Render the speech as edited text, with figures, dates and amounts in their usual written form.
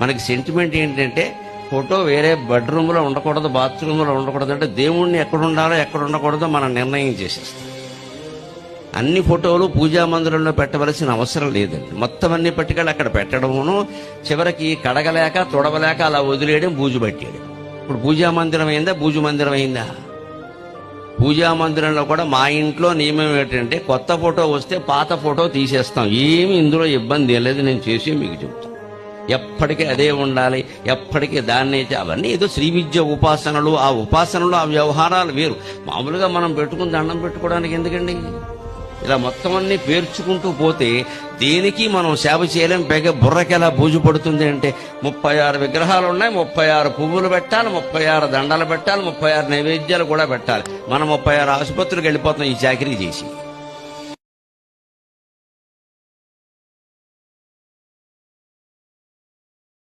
మనకి సెంటిమెంట్ ఏంటంటే ఫోటో వేరే బెడ్రూమ్లో ఉండకూడదు, బాత్రూంలో ఉండకూడదు అంటే దేవుణ్ణి ఎక్కడ ఉండాలో ఎక్కడ ఉండకూడదో మనం నిర్ణయం చేసేస్తాం. అన్ని ఫోటోలు పూజా మందిరంలో పెట్టవలసిన అవసరం లేదండి. మొత్తం అన్ని పట్టుకెళ్ళి అక్కడ పెట్టడమును, చివరికి కడగలేక తొడవలేక అలా వదిలేయడం, బూజు పట్టేయడం. ఇప్పుడు పూజా మందిరం అయిందా, బూజు మందిరం అయిందా? పూజా మందిరంలో కూడా మా ఇంట్లో నియమం ఏంటంటే కొత్త ఫోటో వస్తే పాత ఫోటో తీసేస్తాం. ఏమి ఇందులో ఇబ్బంది లేదు, నేను చేసి మీకు చెప్తాను. ఎప్పటికీ అదే ఉండాలి, ఎప్పటికీ దాన్నే. అవన్నీ ఏదో శ్రీ విద్య ఉపాసనలు, ఆ ఉపాసనలు ఆ వ్యవహారాలు వేరు. మామూలుగా మనం పెట్టుకుని దండం పెట్టుకోవడానికి ఎందుకండి? ఇలా మొత్తం అన్ని పేర్చుకుంటూ పోతే దేనికి మనం సేవ చేయలేం. పైగా బుర్రకి ఎలా బూజు పడుతుంది అంటే 36 విగ్రహాలు ఉన్నాయి, 36 పువ్వులు పెట్టాలి, 36 దండలు పెట్టాలి, 36 నైవేద్యాలు కూడా పెట్టాలి. మనం 36 ఆసుపత్రికి వెళ్ళిపోతాం ఈ చాకరీ చేసి.